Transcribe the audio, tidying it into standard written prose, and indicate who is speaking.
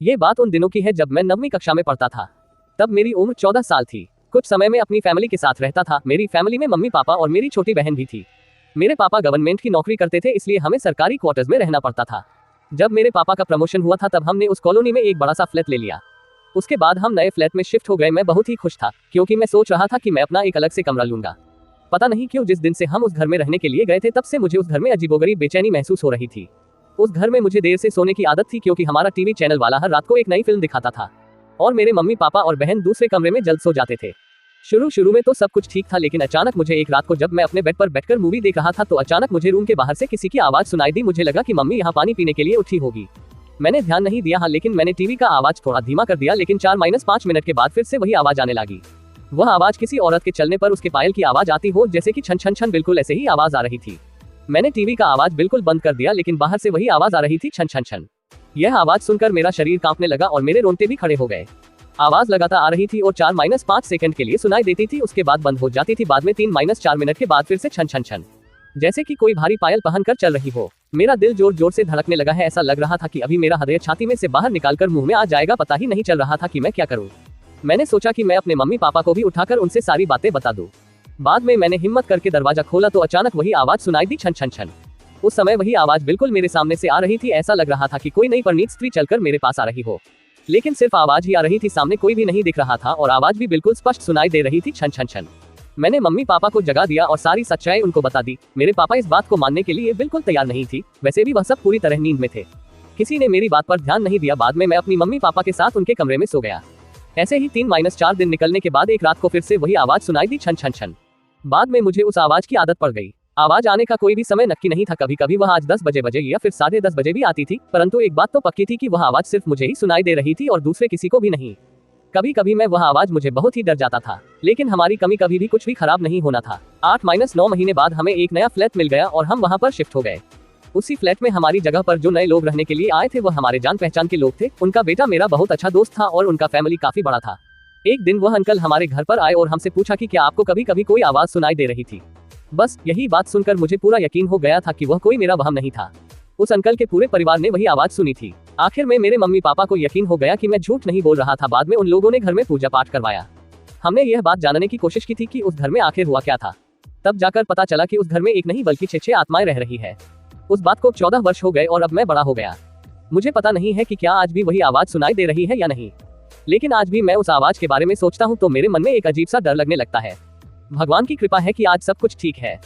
Speaker 1: ये बात उन दिनों की है जब मैं 9वीं कक्षा में पढ़ता था। तब मेरी उम्र 14 साल थी। कुछ समय में अपनी फैमिली के साथ रहता था। मेरी फैमिली में मम्मी पापा और मेरी छोटी बहन भी थी। मेरे पापा गवर्नमेंट की नौकरी करते थे, इसलिए हमें सरकारी क्वार्टर्स में रहना पड़ता था। जब मेरे पापा का प्रमोशन हुआ था तब हमने उस कॉलोनी में एक बड़ा सा फ्लैट ले लिया। उसके बाद हम नए फ्लैट में शिफ्ट हो गए। मैं बहुत ही खुश था क्योंकि मैं सोच रहा था कि मैं अपना एक अलग से कमरा लूंगा। पता नहीं क्यों जिस दिन से हम उस घर में रहने के लिए गए थे तब से मुझे उस घर में अजीबोगरीब बेचैनी महसूस हो रही थी। उस घर में मुझे देर से सोने की आदत थी क्योंकि हमारा टीवी चैनल वाला हर रात को एक नई फिल्म दिखाता था और मेरे मम्मी पापा और बहन दूसरे कमरे में जल्द सो जाते थे। शुरू में तो सब कुछ ठीक था, लेकिन अचानक मुझे एक रात को जब मैं अपने बेड पर बैठकर मूवी देख रहा था तो अचानक मुझे रूम के बाहर से किसी की आवाज सुनाई दी। मुझे लगा कि मम्मी यहाँ पानी पीने के लिए उठी होगी। मैंने ध्यान नहीं दिया, लेकिन मैंने टीवी का आवाज थोड़ा धीमा कर दिया, लेकिन 4-5 मिनट के बाद फिर से वही आवाज आने लगी। वह आवाज किसी औरत के चलने पर उसके पायल की आवाज आती हो, जैसे कि छन छन छन। बिल्कुल ऐसे ही आवाज आ रही थी। मैंने टीवी का आवाज बिल्कुल बंद कर दिया, लेकिन बाहर से वही आवाज आ रही थी, छन छन छन। यह आवाज सुनकर मेरा शरीर कांपने लगा और मेरे रोंगटे भी खड़े हो गए। आवाज लगातार आ रही थी और 4-5 सेकंड के लिए सुनाई देती थी, उसके बाद बंद हो जाती थी। बाद में 3-4 मिनट के बाद फिर से छन छन छन, जैसे कि कोई भारी पायल पहनकर चल रही हो। मेरा दिल जोर जोर से धड़कने लगा है। ऐसा लग रहा था कि अभी मेरा हृदय छाती में से बाहर निकालकर मुंह में आ जाएगा। पता ही नहीं चल रहा था कि मैं क्या करूं। मैंने सोचा कि मैं अपने मम्मी पापा को भी उठाकर उनसे सारी बातें बता दूं। बाद में मैंने हिम्मत करके दरवाजा खोला तो अचानक वही आवाज सुनाई दी, छन छन छन। उस समय वही आवाज बिल्कुल मेरे सामने से आ रही थी। ऐसा लग रहा था कि कोई नई परिणीत स्त्री चलकर मेरे पास आ रही हो, लेकिन सिर्फ आवाज ही आ रही थी, सामने कोई भी नहीं दिख रहा था और आवाज भी बिल्कुल स्पष्ट सुनाई दे रही थी, छन छन छन। मैंने मम्मी पापा को जगा दिया और सारी सच्चाई उनको बता दी। मेरे पापा इस बात को मानने के लिए बिल्कुल तैयार नहीं थी। वैसे भी वह सब पूरी तरह नींद में थे। किसी ने मेरी बात पर ध्यान नहीं दिया। बाद में मैं अपनी मम्मी पापा के साथ उनके कमरे में सो गया। ऐसे ही 3-4 दिन निकलने के बाद एक रात को फिर से वही आवाज सुनाई दी, छन छन छन। बाद में मुझे उस आवाज की आदत पड़ गई। आवाज आने का कोई भी समय नक्की नहीं था। कभी कभी वह आज 10 बजे या फिर 10:30 बजे भी आती थी, परंतु एक बात तो पक्की थी कि वह आवाज सिर्फ मुझे ही सुनाई दे रही थी और दूसरे किसी को भी नहीं। कभी कभी मैं वह आवाज मुझे बहुत ही डर जाता था, लेकिन हमारी कभी भी कुछ भी खराब नहीं होना था। 8-9 महीने बाद हमें एक नया फ्लैट मिल गया और हम वहां पर शिफ्ट हो गए। उसी फ्लैट में हमारी जगह पर जो नए लोग रहने के लिए आए थे वह हमारे जान पहचान के लोग थे। उनका बेटा मेरा बहुत अच्छा दोस्त था और उनका फैमिली काफी बड़ा था। एक दिन वह अंकल हमारे घर पर आए और हमसे पूछा कि क्या आपको कभी कभी कोई आवाज सुनाई दे रही थी। बस यही बात सुनकर मुझे पूरा यकीन हो गया था कि वह कोई मेरा वहम नहीं था। उस अंकल के पूरे परिवार ने वही आवाज सुनी थी। आखिर में मेरे मम्मी पापा को यकीन हो गया कि मैं झूठ नहीं बोल रहा था। बाद में उन लोगों ने घर में पूजा पाठ करवाया। हमने यह बात जानने की कोशिश की थी कि उस घर में आखिर हुआ क्या था। तब जाकर पता चला कि उस घर में एक नहीं बल्कि 6 आत्माएं रह रही है। उस बात को 14 वर्ष हो गए और अब मैं बड़ा हो गया। मुझे पता नहीं है कि क्या आज भी वही आवाज सुनाई दे रही है या नहीं, लेकिन आज भी मैं उस आवाज के बारे में सोचता हूँ तो मेरे मन में एक अजीब सा डर लगने लगता है। भगवान की कृपा है कि आज सब कुछ ठीक है।